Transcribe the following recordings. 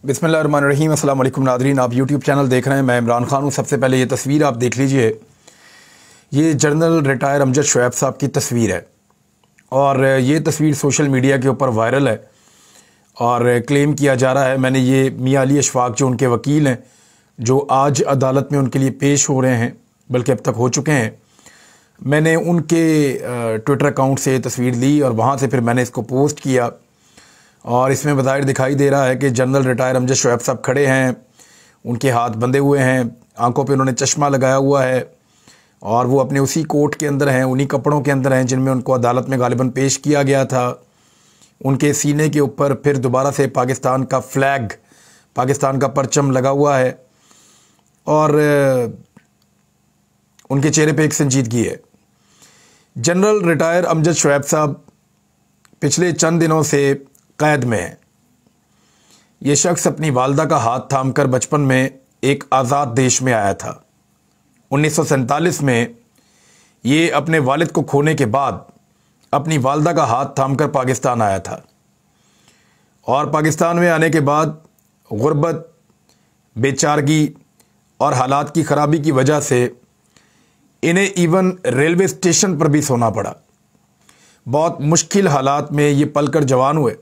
बिस्मिल्लाहिर्रहमानिर्रहीम। अस्सलाम वालेकुम नादरीन, आप यूट्यूब चैनल देख रहे हैं। मैं इमरान खान हूँ। सबसे पहले ये तस्वीर आप देख लीजिए। ये जनरल रिटायर अमजद शुएब साहब की तस्वीर है और ये तस्वीर सोशल मीडिया के ऊपर वायरल है और क्लेम किया जा रहा है, मैंने ये मियां अली अशफाक जो उनके वकील हैं, जो आज अदालत में उनके लिए पेश हो रहे हैं, बल्कि अब तक हो चुके हैं, मैंने उनके ट्विटर अकाउंट से तस्वीर ली और वहाँ से फिर मैंने इसको पोस्ट किया और इसमें बज़ाहिर दिखाई दे रहा है कि जनरल रिटायर अमजद शुएब साहब खड़े हैं, उनके हाथ बंधे हुए हैं, आंखों पे उन्होंने चश्मा लगाया हुआ है और वो अपने उसी कोट के अंदर हैं, उन्हीं कपड़ों के अंदर हैं जिनमें उनको अदालत में गालिबन पेश किया गया था। उनके सीने के ऊपर फिर दोबारा से पाकिस्तान का फ्लैग, पाकिस्तान का परचम लगा हुआ है और उनके चेहरे पे एक संजीदगी है। जनरल रिटायर अमजद शुएब साहब पिछले चंद दिनों से कैद में है। ये शख्स अपनी वालदा का हाथ थामकर बचपन में एक आज़ाद देश में आया था। 1947 में ये अपने वालिद को खोने के बाद अपनी वालदा का हाथ थामकर पाकिस्तान आया था और पाकिस्तान में आने के बाद गुर्बत, बेचारगी और हालात की ख़राबी की वजह से इन्हें इवन रेलवे स्टेशन पर भी सोना पड़ा। बहुत मुश्किल हालात में ये पलकर जवान हुए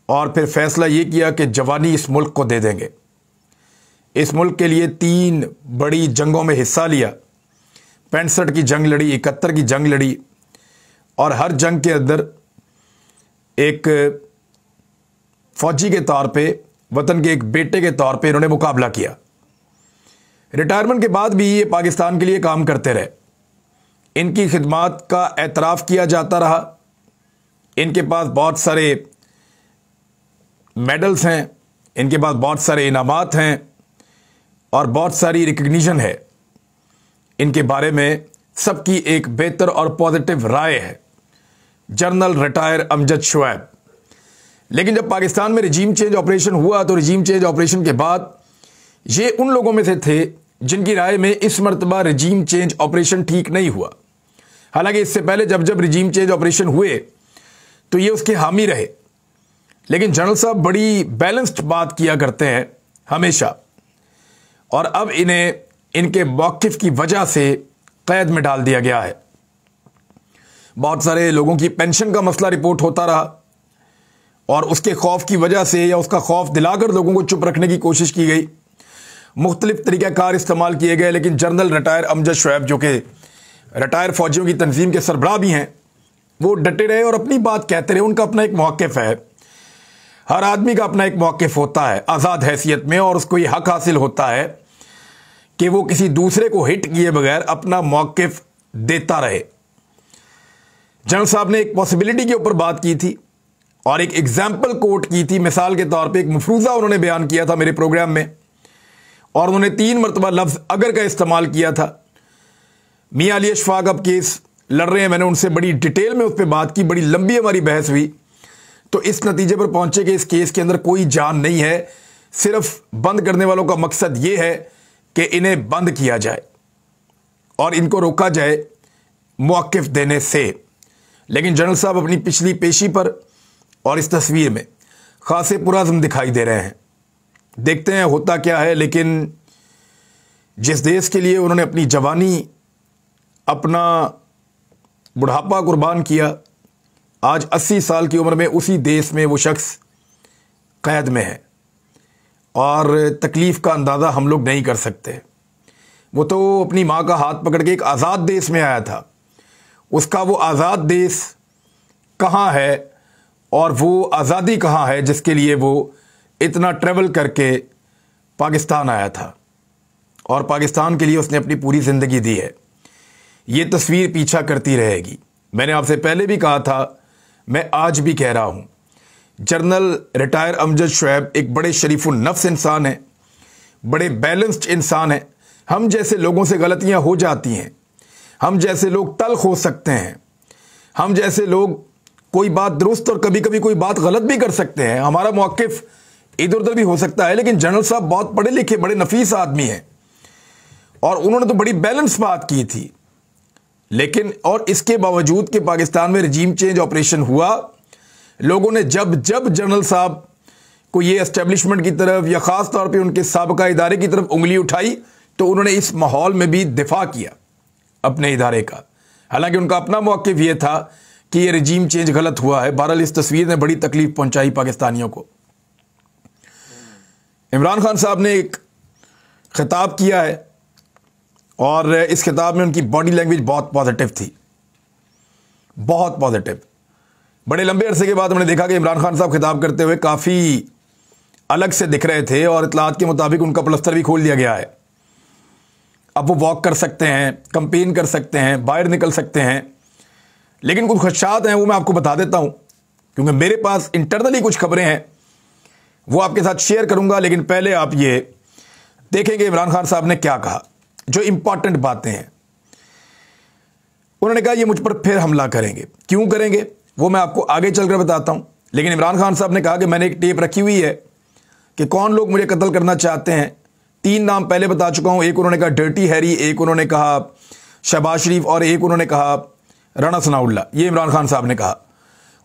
और फिर फैसला ये किया कि जवानी इस मुल्क को दे देंगे। इस मुल्क के लिए 3 बड़ी जंगों में हिस्सा लिया। 65 की जंग लड़ी, 71 की जंग लड़ी और हर जंग के अंदर एक फौजी के तौर पे, वतन के एक बेटे के तौर पे इन्होंने मुकाबला किया। रिटायरमेंट के बाद भी ये पाकिस्तान के लिए काम करते रहे। इनकी खिदमात का एतराफ़ किया जाता रहा। इनके पास बहुत सारे मेडल्स हैं, इनके पास बहुत सारे इनामात हैं और बहुत सारी रिकग्निशन है। इनके बारे में सबकी एक बेहतर और पॉजिटिव राय है, जनरल रिटायर अमजद शुएब। लेकिन जब पाकिस्तान में रिजीम चेंज ऑपरेशन हुआ तो रिजीम चेंज ऑपरेशन के बाद ये उन लोगों में से थे जिनकी राय में इस मरतबा रिजीम चेंज ऑपरेशन ठीक नहीं हुआ। हालांकि इससे पहले जब जब रिजीम चेंज ऑपरेशन हुए तो ये उसके हामी रहे। लेकिन जनरल साहब बड़ी बैलेंस्ड बात किया करते हैं हमेशा और अब इन्हें इनके मौक़िफ़ की वजह से कैद में डाल दिया गया है। बहुत सारे लोगों की पेंशन का मसला रिपोर्ट होता रहा और उसके खौफ की वजह से या उसका खौफ दिलाकर लोगों को चुप रखने की कोशिश की गई। मुख्तलिफ तरीक़ाकार इस्तेमाल किए गए, लेकिन जनरल रिटायर अमजद शुएब जो कि रिटायर फ़ौजियों की तंजीम के सरबराह भी हैं, वो डटे रहे और अपनी बात कहते रहे। उनका अपना एक मौक़िफ़ है, हर आदमी का अपना एक मौक़िफ़ होता है आज़ाद हैसियत में और उसको ये हक हासिल होता है कि वो किसी दूसरे को हिट किए बगैर अपना मौक़िफ़ देता रहे। जनरल साहब ने एक पॉसिबिलिटी के ऊपर बात की थी और एक एग्जाम्पल कोट की थी। मिसाल के तौर पे एक मफरूज़ा उन्होंने बयान किया था मेरे प्रोग्राम में और उन्होंने 3 मरतबा लफ्ज़ अगर का इस्तेमाल किया था। मियां अली अशफाक अब केस लड़ रहे हैं, मैंने उनसे बड़ी डिटेल में उस पर बात की, बड़ी लंबी हमारी बहस हुई तो इस नतीजे पर पहुंचे कि इस केस के अंदर कोई जान नहीं है। सिर्फ बंद करने वालों का मकसद ये है कि इन्हें बंद किया जाए और इनको रोका जाए मौक़िफ़ देने से। लेकिन जनरल साहब अपनी पिछली पेशी पर और इस तस्वीर में खासे पुरअज़्म दिखाई दे रहे हैं। देखते हैं होता क्या है। लेकिन जिस देश के लिए उन्होंने अपनी जवानी, अपना बुढ़ापा कुर्बान किया, आज 80 साल की उम्र में उसी देश में वो शख्स कैद में है और तकलीफ़ का अंदाज़ा हम लोग नहीं कर सकते। वो तो अपनी माँ का हाथ पकड़ के एक आज़ाद देश में आया था, उसका वो आज़ाद देश कहाँ है और वो आज़ादी कहाँ है जिसके लिए वो इतना ट्रैवल करके पाकिस्तान आया था और पाकिस्तान के लिए उसने अपनी पूरी ज़िंदगी दी है। ये तस्वीर पीछा करती रहेगी। मैंने आपसे पहले भी कहा था, मैं आज भी कह रहा हूँ, जनरल रिटायर अमजद शुएब एक बड़े शरीफुन नफ्स इंसान है, बड़े बैलेंस्ड इंसान है। हम जैसे लोगों से गलतियाँ हो जाती हैं, हम जैसे लोग तल्ख हो सकते हैं, हम जैसे लोग कोई बात दुरुस्त और कभी कभी कोई बात गलत भी कर सकते हैं, हमारा मौक़िफ़ इधर उधर भी हो सकता है। लेकिन जनरल साहब बहुत पढ़े लिखे, बड़े नफीस आदमी हैं और उन्होंने तो बड़ी बैलेंस बात की थी। लेकिन और इसके बावजूद कि पाकिस्तान में रिजीम चेंज ऑपरेशन हुआ, लोगों ने जब जब जनरल साहब कोई ये एस्टेब्लिशमेंट की तरफ या ख़ास तौर पे उनके साबका इदारे की तरफ उंगली उठाई, तो उन्होंने इस माहौल में भी दिफा किया अपने इदारे का। हालांकि उनका अपना मौक़िफ़ ये था कि ये रजीम चेंज गलत हुआ है। बहरहाल इस तस्वीर ने बड़ी तकलीफ पहुंचाई पाकिस्तानियों को। इमरान खान साहब ने एक खिताब किया है और इस खिताब में उनकी बॉडी लैंग्वेज बहुत पॉजिटिव थी, बहुत पॉजिटिव। बड़े लंबे अरसे के बाद हमने देखा कि इमरान खान साहब खिताब करते हुए काफ़ी अलग से दिख रहे थे और इतलात के मुताबिक उनका प्लस्तर भी खोल दिया गया है। अब वो वॉक कर सकते हैं, कंपेन कर सकते हैं, बाहर निकल सकते हैं, लेकिन कुछ खदशात हैं वो मैं आपको बता देता हूं, क्योंकि मेरे पास इंटरनली कुछ खबरें हैं, वो आपके साथ शेयर करूंगा। लेकिन पहले आप ये देखेंगे इमरान खान साहब ने क्या कहा, जो इंपॉर्टेंट बातें हैं। उन्होंने कहा ये मुझ पर फिर हमला करेंगे। क्यों करेंगे वो मैं आपको आगे चलकर बताता हूं। लेकिन इमरान खान साहब ने कहा कि मैंने एक टेप रखी हुई है कि कौन लोग मुझे कत्ल करना चाहते हैं। 3 नाम पहले बता चुका हूं। एक उन्होंने कहा डर्टी हैरी, एक उन्होंने कहा शहबाज शरीफ और एक उन्होंने कहा राणा सनाउल्लाह। ये इमरान खान साहब ने कहा।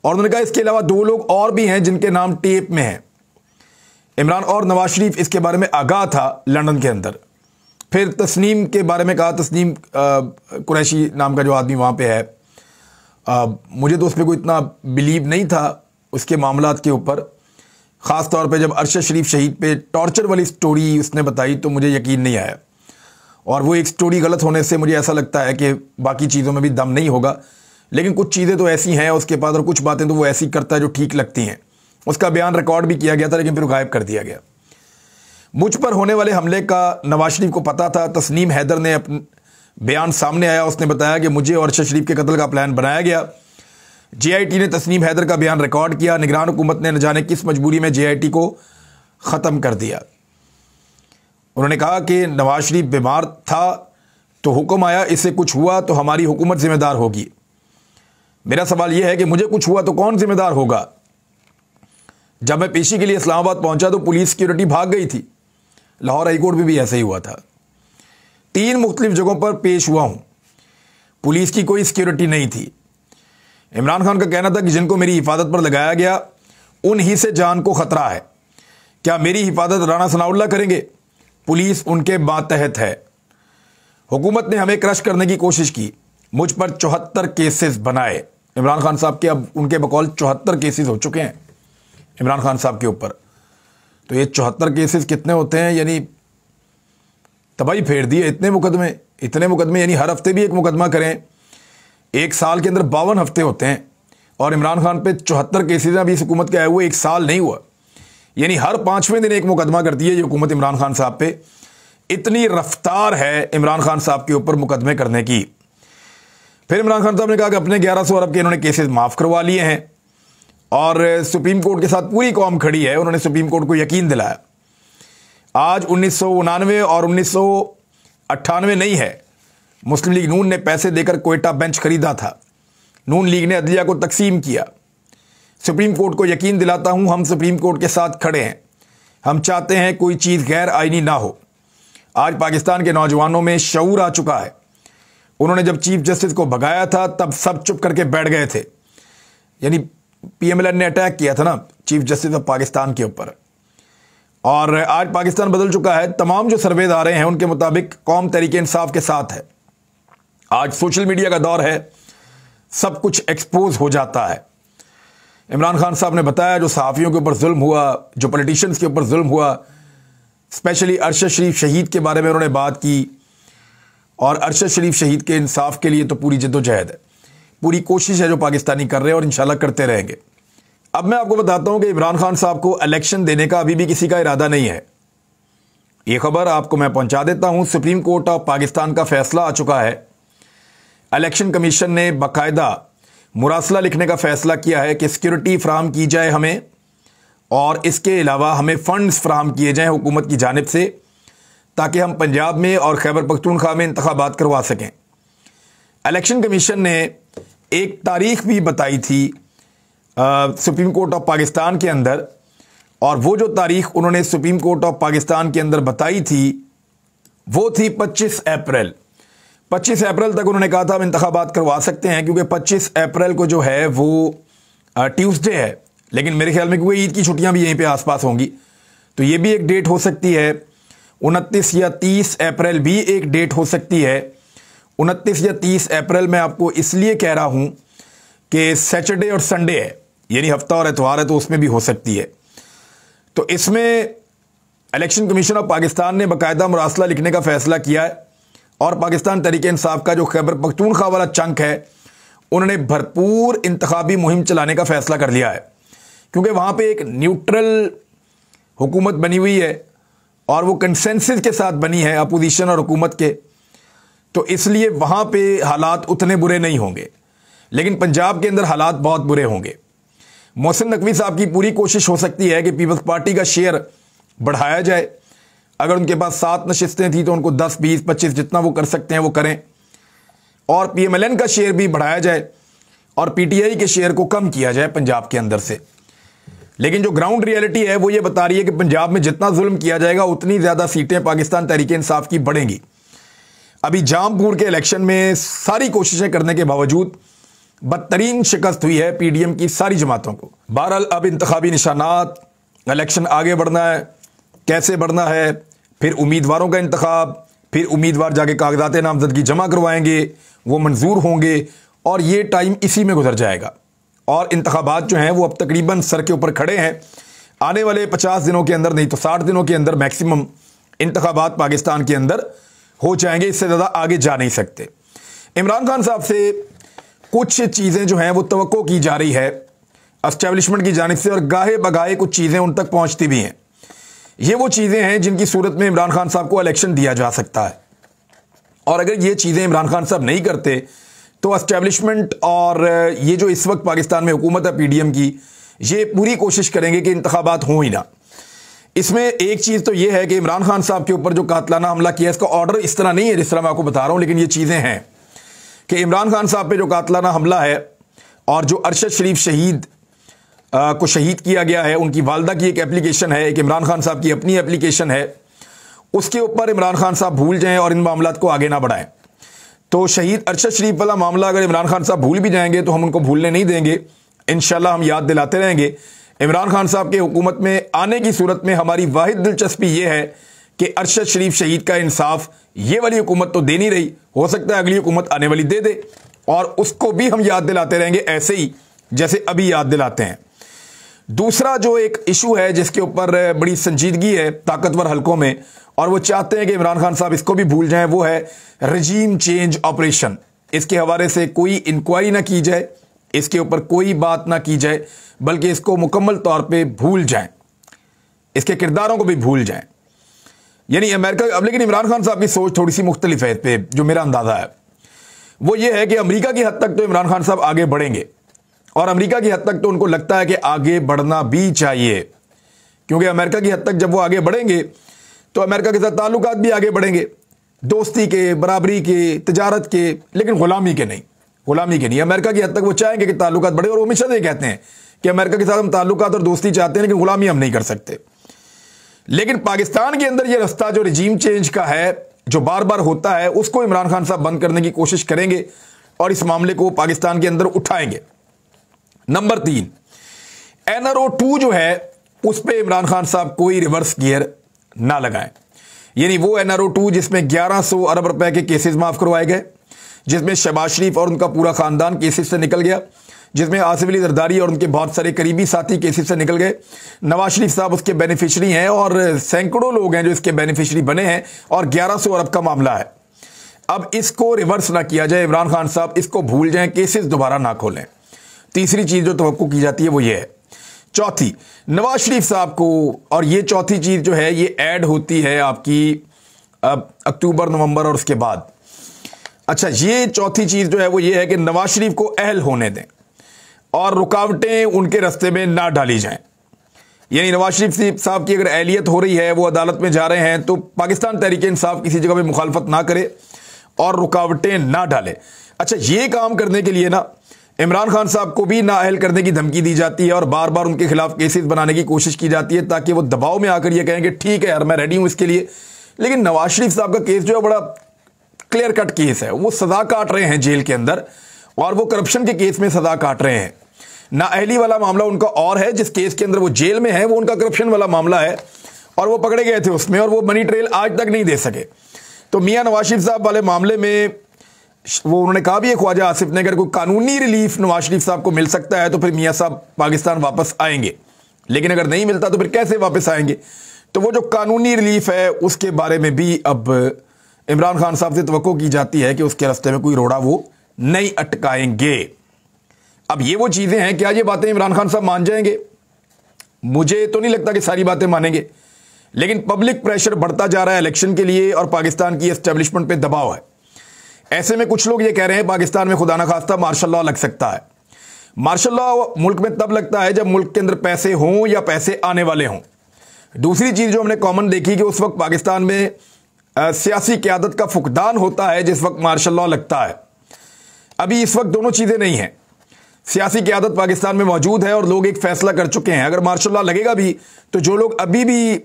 और उन्होंने कहा इसके अलावा 2 लोग और भी हैं जिनके नाम टेप में हैं। इमरान और नवाज शरीफ इसके बारे में आगाह था लंदन के अंदर। फिर तस्नीम के बारे में कहा, तस्नीम कुरैशी नाम का जो आदमी वहाँ पे है, मुझे तो उस पर कोई इतना बिलीव नहीं था उसके मामलात के ऊपर। ख़ास तौर पे जब अरशद शरीफ शहीद पे टॉर्चर वाली स्टोरी उसने बताई तो मुझे यकीन नहीं आया। और वो एक स्टोरी गलत होने से मुझे ऐसा लगता है कि बाकी चीज़ों में भी दम नहीं होगा। लेकिन कुछ चीज़ें तो ऐसी हैं उसके पास और कुछ बातें तो वो ऐसी करता है जो ठीक लगती हैं। उसका बयान रिकॉर्ड भी किया गया था लेकिन फिर गायब कर दिया गया। मुझ पर होने वाले हमले का नवाज शरीफ को पता था। तस्नीम हैदर ने अपना बयान सामने आया, उसने बताया कि मुझे और अरशद शरीफ के कत्ल का प्लान बनाया गया। JIT ने तस्नीम हैदर का बयान रिकॉर्ड किया। निगरान हुकूमत ने न जाने किस मजबूरी में JIT को ख़त्म कर दिया। उन्होंने कहा कि नवाज शरीफ बीमार था तो हुक्म आया, इससे कुछ हुआ तो हमारी हुकूमत जिम्मेदार होगी। मेरा सवाल यह है कि मुझे कुछ हुआ तो कौन जिम्मेदार होगा? जब मैं पेशी के लिए इस्लामाबाद पहुंचा तो पुलिस सिक्योरिटी भाग गई थी। लाहौर हाईकोर्ट में भी ऐसा ही हुआ था। 3 मुख्तलिफ जगहों पर पेश हुआ हूं, पुलिस की कोई सिक्योरिटी नहीं थी। इमरान खान का कहना था कि जिनको मेरी हिफाजत पर लगाया गया उन्हीं से जान को खतरा है। क्या मेरी हिफाजत राणा सनाउल्लाह करेंगे? पुलिस उनके मातहत है। हुकूमत ने हमें क्रश करने की कोशिश की, मुझ पर 74 केसेस बनाए। इमरान खान साहब के अब उनके बकौल 74 केसेस हो चुके हैं इमरान खान साहब के ऊपर। तो ये 74 केसेस कितने होते हैं, यानी तबाही फेर दी है। इतने मुकदमे, यानी हर हफ्ते भी एक मुकदमा करें। एक साल के अंदर 52 हफ्ते होते हैं और इमरान खान पे 74 केसेस अभी इस हुकूमत के आए हुए 1 साल नहीं हुआ, यानी हर 5वें दिन एक मुकदमा करती है ये हुकूमत इमरान खान साहब पे। इतनी रफ्तार है इमरान खान साहब के ऊपर मुकदमे करने की। फिर इमरान खान साहब ने कहा कि अपने 1100 अरब के इन्होंने केसेस माफ़ करवा लिए हैं और सुप्रीम कोर्ट के साथ पूरी कौम खड़ी है। उन्होंने सुप्रीम कोर्ट को यकीन दिलाया। आज 1999 और 1998 नहीं है, मुस्लिम लीग नून ने पैसे देकर क्वेटा बेंच खरीदा था। नून लीग ने अदलिया को तकसीम किया। सुप्रीम कोर्ट को यकीन दिलाता हूं, हम सुप्रीम कोर्ट के साथ खड़े हैं। हम चाहते हैं कोई चीज़ गैर आईनी ना हो। आज पाकिस्तान के नौजवानों में शऊर आ चुका है। उन्होंने जब चीफ जस्टिस को भगाया था तब सब चुप करके बैठ गए थे, यानी PMLN ने अटैक किया था ना चीफ जस्टिस ऑफ पाकिस्तान के ऊपर। और आज पाकिस्तान बदल चुका है। तमाम जो सर्वेज आ रहे हैं उनके मुताबिक कौम तहरीक इंसाफ के साथ है। आज सोशल मीडिया का दौर है, सब कुछ एक्सपोज हो जाता है। इमरान खान साहब ने बताया जो सहाफ़ियों के ऊपर जुल्म हुआ, जो पॉलिटिशियंस के ऊपर जुल्म हुआ, स्पेशली अरशद शरीफ शहीद के बारे में उन्होंने बात की। और अरशद शरीफ शहीद के इंसाफ के लिए तो पूरी जद्दोजहद है, पूरी कोशिश है जो पाकिस्तानी कर रहे हैं और इंशाल्लाह करते रहेंगे। अब मैं आपको बताता हूं कि इमरान खान साहब को इलेक्शन देने का अभी भी किसी का इरादा नहीं है। यह खबर आपको मैं पहुंचा देता हूं। सुप्रीम कोर्ट ऑफ पाकिस्तान का फैसला आ चुका है। इलेक्शन कमीशन ने बाकायदा मुरासला लिखने का फैसला किया है कि सिक्योरिटी फ्राहम की जाए हमें, और इसके अलावा हमें फंड्स फ्राहम किए जाएं हुकूमत की जानिब से, ताकि हम पंजाब में और खैबर पख्तूनख्वा में इंतखाबात करवा सकें। इलेक्शन कमीशन ने एक तारीख भी बताई थी सुप्रीम कोर्ट ऑफ पाकिस्तान के अंदर, और वो जो तारीख उन्होंने सुप्रीम कोर्ट ऑफ पाकिस्तान के अंदर बताई थी वो थी 25 अप्रैल। 25 अप्रैल तक उन्होंने कहा था हम इंतखाबात करवा सकते हैं, क्योंकि 25 अप्रैल को जो है वो ट्यूसडे है, लेकिन मेरे ख्याल में क्योंकि ईद की छुट्टियां भी यहीं पे आसपास होंगी, तो ये भी एक डेट हो सकती है। 29 या 30 अप्रैल भी एक डेट हो सकती है। 29 या 30 अप्रैल मैं आपको इसलिए कह रहा हूं कि सैटरडे और संडे है, यानी हफ्ता और एतवार है, तो उसमें भी हो सकती है। तो इसमें इलेक्शन कमीशन ऑफ पाकिस्तान ने बाकायदा मुरासला लिखने का फैसला किया है और पाकिस्तान तहरीक इंसाफ का जो खैबर पख्तूनख्वा वाला चंक है, उन्होंने भरपूर इंतखाबी मुहिम चलाने का फैसला कर लिया है, क्योंकि वहां पे एक न्यूट्रल हुकूमत बनी हुई है और वो कंसेंसस के साथ बनी है अपोजिशन और हुकूमत के, तो इसलिए वहां पे हालात उतने बुरे नहीं होंगे। लेकिन पंजाब के अंदर हालात बहुत बुरे होंगे। मोहसिन नकवी साहब की पूरी कोशिश हो सकती है कि पीपल्स पार्टी का शेयर बढ़ाया जाए। अगर उनके पास 7 नशिस्तें थी तो उनको 10, 20, 25 जितना वो कर सकते हैं वो करें, और पीएमएलएन का शेयर भी बढ़ाया जाए और पीटीआई के शेयर को कम किया जाए पंजाब के अंदर से। लेकिन जो ग्राउंड रियलिटी है वो ये बता रही है कि पंजाब में जितना जुल्म किया जाएगा उतनी ज्यादा सीटें पाकिस्तान तहरीक इंसाफ की बढ़ेंगी। अभी जामपुर के इलेक्शन में सारी कोशिशें करने के बावजूद बदतरीन शिकस्त हुई है पीडीएम की सारी जमातों को। बहरहाल अब इंतखाबी निशानात, इलेक्शन आगे बढ़ना है, कैसे बढ़ना है, फिर उम्मीदवारों का इंतखाब, फिर उम्मीदवार जाके कागजात नामजदगी जमा करवाएंगे, वो मंजूर होंगे और ये टाइम इसी में गुजर जाएगा। और इंतखाबात जो हैं वो अब तकरीबन सर के ऊपर खड़े हैं। आने वाले 50 दिनों के अंदर, नहीं तो 60 दिनों के अंदर मैक्सिमम इंतखाबात पाकिस्तान के अंदर हो जाएंगे, इससे ज़्यादा आगे जा नहीं सकते। इमरान खान साहब से कुछ चीज़ें जो हैं वो तवक्को की जा रही है एस्टेब्लिशमेंट की जानिब से, और गाहे बगाहे कुछ चीज़ें उन तक पहुंचती भी हैं। ये वो चीज़ें हैं जिनकी सूरत में इमरान खान साहब को इलेक्शन दिया जा सकता है, और अगर ये चीज़ें इमरान खान साहब नहीं करते तो एस्टेब्लिशमेंट और ये जो इस वक्त पाकिस्तान में हुकूमत है पीडीएम की, ये पूरी कोशिश करेंगे कि इंतखाबात हों ही ना। इसमें एक चीज़ तो ये है कि इमरान खान साहब के ऊपर जो कातलाना हमला किया, इसका ऑर्डर इस तरह नहीं है जिस तरह मैं आपको बता रहा हूँ, लेकिन ये चीज़ें हैं कि इमरान खान साहब पे जो कातलाना हमला है और जो अरशद शरीफ शहीद को शहीद किया गया है, उनकी वालदा की एक एप्लीकेशन है, एक इमरान खान साहब की अपनी एप्लीकेशन है, उसके ऊपर इमरान खान साहब भूल जाएं और इन मामलात को आगे ना बढ़ाएं। तो शहीद अरशद शरीफ वाला मामला अगर इमरान खान साहब भूल भी जाएंगे तो हम उनको भूलने नहीं देंगे, इंशाल्लाह हम याद दिलाते रहेंगे। इमरान खान साहब के हुकूमत में आने की सूरत में हमारी वाहिद दिलचस्पी यह है कि अरशद शरीफ शहीद का इंसाफ ये वाली हुकूमत तो दे नहीं रही, हो सकता है अगली हुकूमत आने वाली दे दे, और उसको भी हम याद दिलाते रहेंगे ऐसे ही जैसे अभी याद दिलाते हैं। दूसरा जो एक इशू है जिसके ऊपर बड़ी संजीदगी है ताकतवर हलकों में, और वो चाहते हैं कि इमरान खान साहब इसको भी भूल जाएं, वो है रजीम चेंज ऑपरेशन। इसके हवाले से कोई इंक्वायरी ना की जाए, इसके ऊपर कोई बात ना की जाए, बल्कि इसको मुकम्मल तौर पे भूल जाएं, इसके किरदारों को भी भूल जाएं। यानी अमेरिका, अब लेकिन इमरान खान साहब की सोच थोड़ी सी मुख्तलिफ है इस पे, जो मेरा अंदाजा है वो ये है कि अमेरिका की हद तक तो इमरान खान साहब आगे बढ़ेंगे, और अमेरिका की हद तक तो उनको लगता है कि आगे बढ़ना भी चाहिए, क्योंकि अमेरिका की हद तक जब वो आगे बढ़ेंगे तो अमेरिका के साथ ताल्लुकात भी आगे बढ़ेंगे, दोस्ती के, बराबरी के, तिजारत के, लेकिन गुलामी के नहीं, गुलामी के नहीं। अमेरिका की हद तक वो चाहेंगे कि ताल्लुकात बढ़े, और वो हमेशा ये कहते हैं कि अमेरिका के साथ हम ताल्लुकात और दोस्ती चाहते हैं, लेकिन गुलामी हम नहीं कर सकते। लेकिन पाकिस्तान के अंदर ये रास्ता जो रजीम चेंज का है, जो बार बार होता है, उसको इमरान खान साहब बंद करने की कोशिश करेंगे और इस मामले को पाकिस्तान के अंदर उठाएंगे। नंबर 3, NRO 2 जो है उस पर इमरान खान साहब कोई रिवर्स गियर ना लगाएं। यानी वो NRO 2 जिसमें 1100 अरब रुपए के केसेस माफ करवाए गए, जिसमें शहबाज शरीफ और उनका पूरा खानदान केसेस से निकल गया, जिसमें आसिफ अली जरदारी और उनके बहुत सारे करीबी साथी केसेस से निकल गए, नवाज शरीफ साहब उसके बेनिफिशरी हैं और सैकड़ों लोग हैं जो इसके बेनिफिशरी बने हैं, और 1100 अरब का मामला है। अब इसको रिवर्स ना किया जाए, इमरान खान साहब इसको भूल जाएं, केसेस दोबारा ना खोलें। तीसरी चीज जो तवक्को की जाती है वो ये है। चौथी, नवाज शरीफ साहब को, और ये चौथी चीज जो है ये ऐड होती है आपकी अक्टूबर, नवंबर और उसके बाद। अच्छा, ये चौथी चीज जो है वो ये है कि नवाज शरीफ को अहल होने दें और रुकावटें उनके रास्ते में ना डाली जाएं। यानी नवाज शरीफ साहब की अगर अहलियत हो रही है, वो अदालत में जा रहे हैं, तो पाकिस्तान तहरीक इंसाफ किसी जगह पे मुखालफत ना करे और रुकावटें ना डाले। अच्छा, ये काम करने के लिए ना इमरान खान साहब को भी नाअहल करने की धमकी दी जाती है और बार बार उनके खिलाफ केसेस बनाने की कोशिश की जाती है, ताकि वो दबाव में आकर ये कहेंगे ठीक है यार मैं रेडी हूं इसके लिए। लेकिन नवाज शरीफ साहब का केस जो है बड़ा क्लियर कट केस है, वो सजा काट रहे हैं जेल के अंदर, और वो करप्शन के केस में सजा काट रहे हैं। नाअहली वाला मामला उनका और है, जिस केस के अंदर वो जेल में है वो उनका करप्शन वाला मामला है और वो पकड़े गए थे उसमें और वो मनी ट्रेल आज तक नहीं दे सके। तो मियां नवाज शरीफ साहब वाले मामले में वो उन्होंने कहा भी है ख्वाजा आसिफ ने, अगर कोई कानूनी रिलीफ नवाज शरीफ साहब को मिल सकता है तो फिर मियां साहब पाकिस्तान वापस आएंगे, लेकिन अगर नहीं मिलता तो फिर कैसे वापस आएंगे। तो वो जो कानूनी रिलीफ है उसके बारे में भी अब इमरान खान साहब से तवक्को की जाती है कि उसके रास्ते में कोई रोड़ा वो नहीं अटकाएंगे। अब ये वो चीजें हैं, क्या ये बातें इमरान खान साहब मान जाएंगे? मुझे तो नहीं लगता कि सारी बातें मानेंगे, लेकिन पब्लिक प्रेशर बढ़ता जा रहा है इलेक्शन के लिए और पाकिस्तान की एस्टेब्लिशमेंट पे दबाव है। ऐसे में कुछ लोग ये कह रहे हैं पाकिस्तान में खुदा ना खास्ता मार्शल लॉ लग सकता है। मार्शल लॉ मुल्क में तब लगता है जब मुल्क के अंदर पैसे हों या पैसे आने वाले हों। दूसरी चीज जो हमने कॉमन देखी कि उस वक्त पाकिस्तान में सियासी क़यादत का फुकदान होता है जिस वक्त मार्शल लॉ लगता है। अभी इस वक्त दोनों चीजें नहीं हैं। सियासी क़यादत पाकिस्तान में मौजूद है और लोग एक फैसला कर चुके हैं। अगर मार्शल लॉ लगेगा भी तो जो लोग अभी भी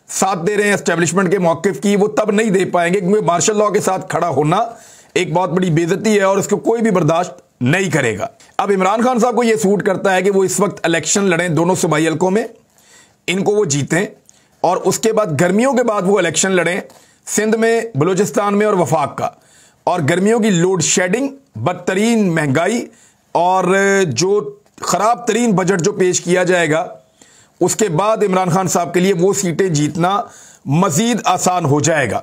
साथ दे रहे हैं एस्टेब्लिशमेंट के मौक़िफ़ की, वो तब नहीं दे पाएंगे, क्योंकि मार्शल लॉ के साथ खड़ा होना एक बहुत बड़ी बेइज्जती है और इसको कोई भी बर्दाश्त नहीं करेगा। अब इमरान खान साहब को यह सूट करता है कि वो इस वक्त इलेक्शन लड़ें दोनों सूबाई हलकों में, इनको वो जीतें और उसके बाद गर्मियों के बाद वो इलेक्शन लड़ें सिंध में, बलूचिस्तान में और वफाक का। और गर्मियों की लोड शेडिंग, बदतरीन महंगाई और जो खराब तरीन बजट जो पेश किया जाएगा, उसके बाद इमरान खान साहब के लिए वो सीटें जीतना मजीद आसान हो जाएगा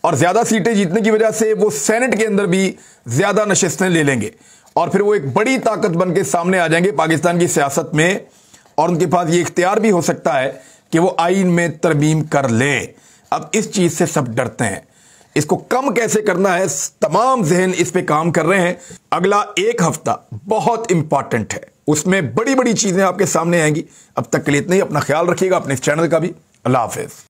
और ज्यादा सीटें जीतने की वजह से वो सेनेट के अंदर भी ज्यादा नशिस्तें ले लेंगे और फिर वो एक बड़ी ताकत बन के सामने आ जाएंगे पाकिस्तान की सियासत में। और उनके पास ये इख्तियार भी हो सकता है कि वो आइन में तरमीम कर लें। अब इस चीज से सब डरते हैं, इसको कम कैसे करना है, तमाम जहन इस पे काम कर रहे हैं। अगला एक हफ्ता बहुत इंपॉर्टेंट है, उसमें बड़ी बड़ी चीजें आपके सामने आएंगी। अब तक के लिए इतना ही, अपना ख्याल रखिएगा, अपने इस चैनल का भी। अल्लाह हाफिज।